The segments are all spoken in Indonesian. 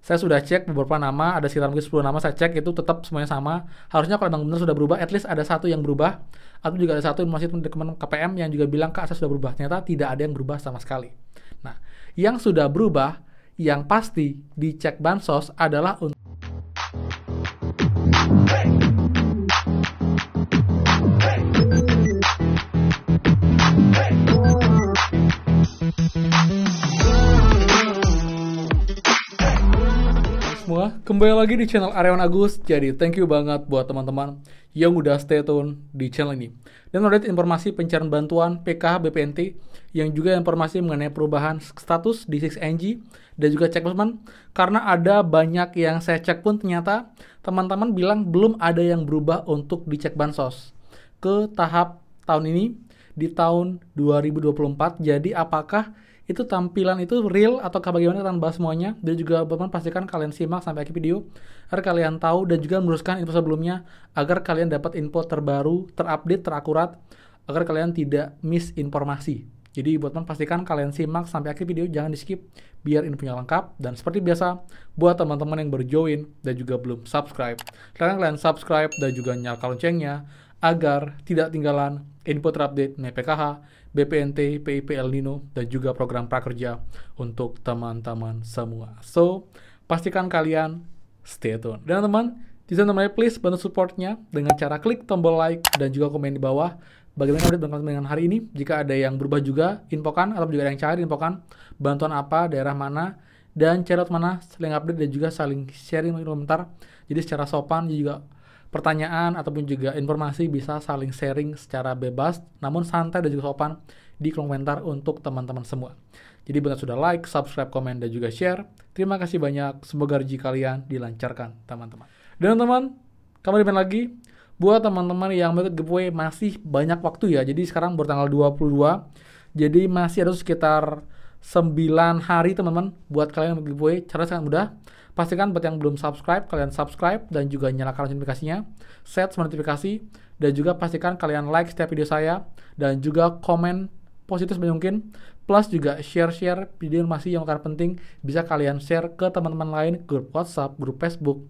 Saya sudah cek beberapa nama, ada sekitar mungkin 10 nama saya cek, itu tetap semuanya sama. Harusnya kalau memang benar sudah berubah, at least ada satu yang berubah. Atau juga ada satu informasi teman KPM yang juga bilang, Kak, saya sudah berubah. Ternyata tidak ada yang berubah sama sekali. Nah, yang sudah berubah, yang pasti dicek Bansos adalah untuk semua, kembali lagi di channel Aryawan Agus. Jadi thank you banget buat teman-teman yang udah stay tune di channel ini dan update informasi pencarian bantuan PKH BPNT, yang juga informasi mengenai perubahan status di 6NG dan juga cek basement. Karena ada banyak yang saya cek pun ternyata teman-teman bilang belum ada yang berubah untuk dicek bansos ke tahap tahun ini di tahun 2024. Jadi apakah itu tampilan itu real ataukah bagaimana, kita akan bahas semuanya. Dan juga teman-teman pastikan kalian simak sampai akhir video agar kalian tahu dan juga meneruskan info sebelumnya, agar kalian dapat info terbaru, terupdate, terakurat, agar kalian tidak miss informasi. Jadi buat teman pastikan kalian simak sampai akhir video, jangan di skip biar infonya lengkap. Dan seperti biasa, buat teman-teman yang baru join dan juga belum subscribe, silahkan kalian subscribe dan juga nyalakan loncengnya agar tidak ketinggalan info terupdate mengenai PKH, BPNT, PIP El Nino, dan juga program prakerja untuk teman-teman semua. So, pastikan kalian stay tune. Dan teman-teman, di channel please bantu supportnya dengan cara klik tombol like dan juga komen di bawah bagaimana update bantuan dengan hari ini. Jika ada yang berubah juga, infokan, atau juga ada yang cair, infokan bantuan apa, daerah mana, dan cara mana, saling update dan juga saling sharing di komentar. Jadi secara sopan juga pertanyaan ataupun juga informasi bisa saling sharing secara bebas, namun santai dan juga sopan di kolom komentar untuk teman-teman semua. Jadi benar sudah like, subscribe, komen, dan juga share. Terima kasih banyak. Semoga rezeki kalian dilancarkan, teman-teman. Dan teman-teman, kembali lagi. Buat teman-teman yang mau ikut giveaway, masih banyak waktu ya. Jadi sekarang bertanggal 22. Jadi masih ada sekitar 9 hari teman-teman buat kalian yang mau giveaway. Cara sangat mudah. Pastikan buat yang belum subscribe, kalian subscribe dan juga nyalakan notifikasinya, set semua notifikasi, dan juga pastikan kalian like setiap video saya, dan juga komen positif sebanyak mungkin, plus juga share-share video informasi yang akan penting, bisa kalian share ke teman-teman lain, grup WhatsApp, grup Facebook,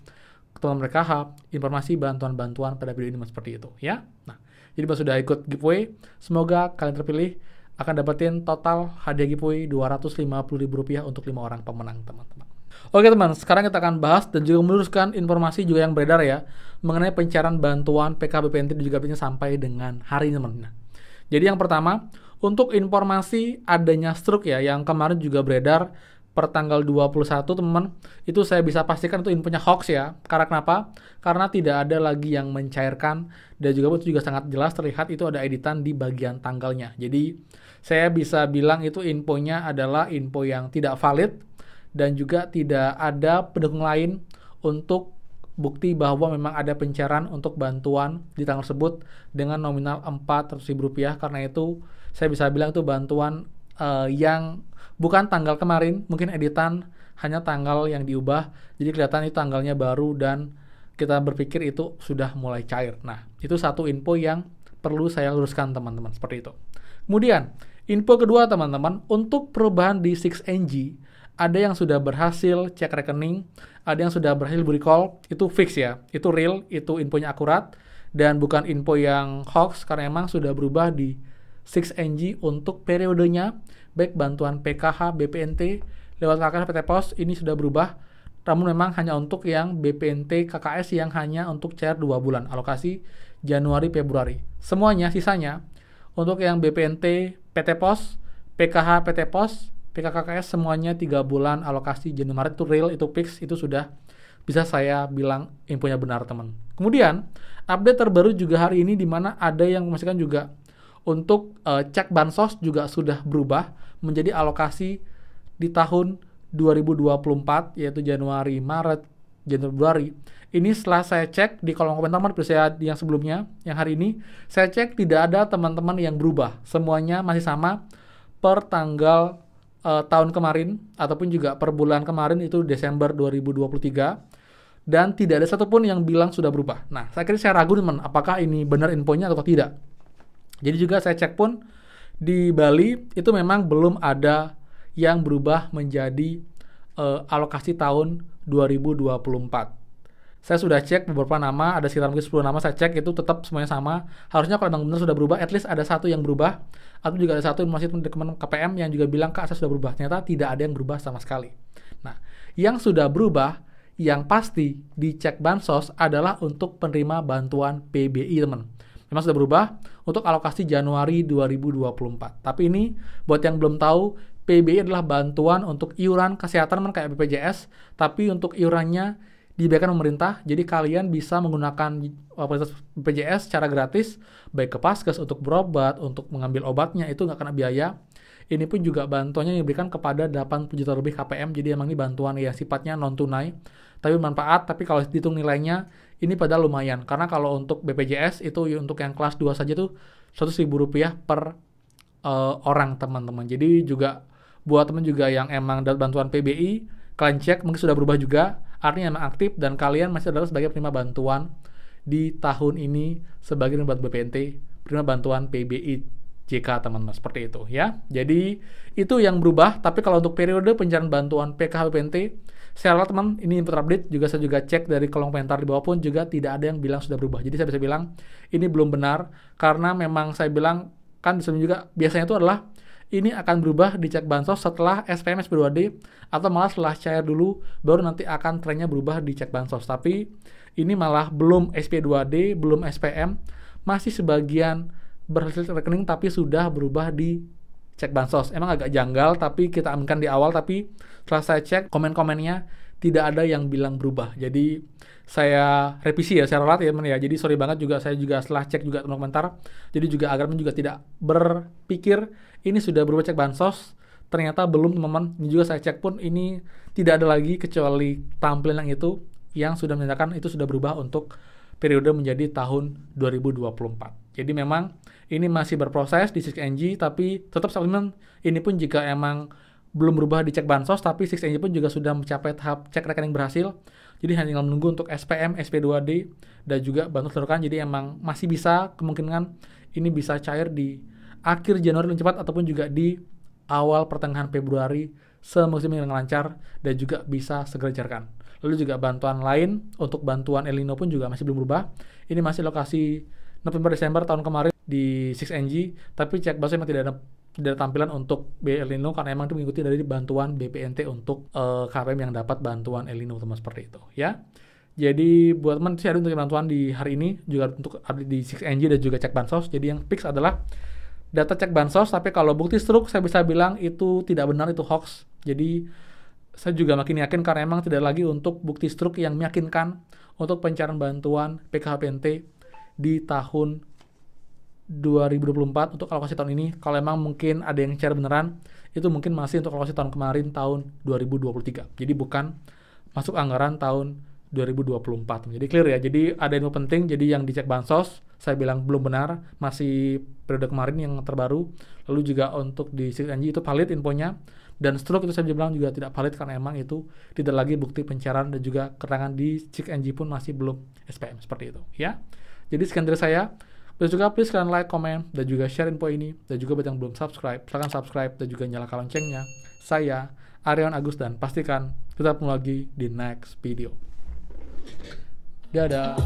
teman mereka informasi bantuan-bantuan pada video ini seperti itu, ya. Nah, jadi pas sudah ikut giveaway, semoga kalian terpilih, akan dapetin total hadiah giveaway Rp250.000 untuk 5 orang pemenang, teman-teman. Oke teman, sekarang kita akan bahas dan juga meluruskan informasi juga yang beredar ya mengenai pencarian bantuan PKH BPNT dan juga BPNT sampai dengan hari ini teman. Jadi yang pertama, untuk informasi adanya stroke ya yang kemarin juga beredar per tanggal 21 teman-teman, itu saya bisa pastikan itu infonya hoax ya. Karena kenapa? Karena tidak ada lagi yang mencairkan, dan juga itu juga sangat jelas terlihat itu ada editan di bagian tanggalnya. Jadi saya bisa bilang itu infonya adalah info yang tidak valid, dan juga tidak ada pendukung lain untuk bukti bahwa memang ada pencairan untuk bantuan di tanggal tersebut dengan nominal Rp400.000. Karena itu saya bisa bilang itu bantuan yang bukan tanggal kemarin, mungkin editan hanya tanggal yang diubah, jadi kelihatan itu tanggalnya baru dan kita berpikir itu sudah mulai cair. Nah, itu satu info yang perlu saya luruskan teman-teman, seperti itu. Kemudian info kedua teman-teman, untuk perubahan di 6NG ada yang sudah berhasil cek rekening, ada yang sudah berhasil recall, itu fix ya, itu real, itu infonya akurat, dan bukan info yang hoax, karena emang sudah berubah di 6NG untuk periodenya, baik bantuan PKH, BPNT, lewat KKS, PT Pos, ini sudah berubah, namun memang hanya untuk yang BPNT, KKS yang hanya untuk cair 2 bulan, alokasi Januari, Februari. Semuanya, sisanya, untuk yang BPNT, PT Pos, PKH, PT Pos, PKKS semuanya 3 bulan alokasi Januari, Maret, itu real, itu fix, itu sudah bisa saya bilang infonya benar teman. Kemudian update terbaru juga hari ini di mana ada yang memastikan juga untuk cek bansos juga sudah berubah menjadi alokasi di tahun 2024 yaitu Januari, Maret, Februari. Ini setelah saya cek di kolom komentar saya yang sebelumnya, yang hari ini saya cek tidak ada teman-teman yang berubah, semuanya masih sama per tanggal tahun kemarin ataupun juga per bulan kemarin itu Desember 2023, dan tidak ada satupun yang bilang sudah berubah. Nah, saya kira saya ragu teman, apakah ini benar infonya atau tidak. Jadi juga saya cek pun di Bali itu memang belum ada yang berubah menjadi alokasi tahun 2024. Saya sudah cek beberapa nama, ada sekitar mungkin 10 nama saya cek, itu tetap semuanya sama. Harusnya kalau memang benar sudah berubah, at least ada satu yang berubah. Atau juga ada satu informasi teman KPM yang juga bilang, Kak, saya sudah berubah. Ternyata tidak ada yang berubah sama sekali. Nah, yang sudah berubah, yang pasti dicek Bansos adalah untuk penerima bantuan PBI, teman. Memang sudah berubah untuk alokasi Januari 2024. Tapi ini, buat yang belum tahu, PBI adalah bantuan untuk iuran kesehatan kayak BPJS, tapi untuk iurannya dibayarkan pemerintah, jadi kalian bisa menggunakan fasilitas BPJS secara gratis, baik ke Paskes untuk berobat, untuk mengambil obatnya, itu nggak kena biaya. Ini pun juga bantuannya diberikan kepada 80 juta lebih KPM, jadi emang ini bantuan yang sifatnya non-tunai, tapi bermanfaat, tapi kalau dihitung nilainya, ini padahal lumayan, karena kalau untuk BPJS, itu untuk yang kelas 2 saja tuh Rp100.000 per orang, teman-teman. Jadi juga, buat teman juga yang emang dapat bantuan PBI, kalian cek, mungkin sudah berubah juga, artinya memang aktif, dan kalian masih adalah sebagai penerima bantuan di tahun ini sebagai penerima BPNT, penerima bantuan PBI JK, teman-teman, seperti itu ya. Jadi itu yang berubah, tapi kalau untuk periode pencairan bantuan PKH BPNT, saya rasa teman, ini info update, juga saya juga cek dari kolom komentar di bawah pun juga tidak ada yang bilang sudah berubah. Jadi saya bisa bilang ini belum benar, karena memang saya bilang, kan disebut juga biasanya itu adalah ini akan berubah di cek Bansos setelah SPM SP2D atau malah setelah cair dulu baru nanti akan trennya berubah di cek Bansos. Tapi ini malah belum SP2D, belum SPM, masih sebagian berhasil rekening tapi sudah berubah di cek Bansos. Emang agak janggal tapi kita aminkan di awal, tapi setelah saya cek komen-komennya tidak ada yang bilang berubah. Jadi saya revisi ya, saya ralat ya teman ya. Jadi sorry banget juga, saya juga setelah cek juga teman komentar. Jadi juga agar juga tidak berpikir ini sudah berubah cek Bansos, ternyata belum, teman-teman. Ini juga saya cek pun ini tidak ada lagi kecuali tampilan yang itu yang sudah menyatakan itu sudah berubah untuk periode menjadi tahun 2024. Jadi memang ini masih berproses di 6NG, tapi tetap teman-teman, ini pun jika emang belum berubah di cek Bansos, tapi 6NG pun juga sudah mencapai tahap cek rekening berhasil. Jadi hanya tinggal menunggu untuk SPM, SP2D, dan juga bantuan terbarukan. Jadi emang masih bisa, kemungkinan ini bisa cair di akhir Januari lebih cepat, ataupun juga di awal pertengahan Februari, semusim yang lancar, dan juga bisa segera dicairkan. Lalu juga bantuan lain, untuk bantuan El Nino pun juga masih belum berubah. Ini masih lokasi November-Desember tahun kemarin di 6NG, tapi cek Bansos memang tidak ada tampilan untuk El Nino, karena emang itu mengikuti dari bantuan BPNT untuk KPM yang dapat bantuan El Nino, teman, seperti itu ya. Jadi buat teman, saya ada untuk bantuan di hari ini, juga untuk update di 6NG dan juga cek Bansos. Jadi yang fix adalah data cek Bansos, tapi kalau bukti struk saya bisa bilang itu tidak benar, itu hoax. Jadi saya juga makin yakin karena emang tidak lagi untuk bukti struk yang meyakinkan untuk pencairan bantuan PKHPNT di tahun 2024 untuk alokasi tahun ini. Kalau emang mungkin ada yang cair beneran, itu mungkin masih untuk alokasi tahun kemarin, tahun 2023. Jadi bukan masuk anggaran tahun 2024. Jadi clear ya. Jadi ada info penting, jadi yang dicek Bansos saya bilang belum benar, masih periode kemarin yang terbaru. Lalu juga untuk di 6NG itu valid infonya, dan struk itu saya bilang juga tidak valid karena emang itu tidak lagi bukti pencairan, dan juga keterangan di 6NG pun masih belum SPM, seperti itu ya. Jadi sekian dari saya. Dan juga please kalian like, komen, dan juga share info ini. Dan juga buat yang belum subscribe, silahkan subscribe dan juga nyalakan loncengnya. Saya Aryawan Agus, dan pastikan kita ketemu lagi di next video. Dadah.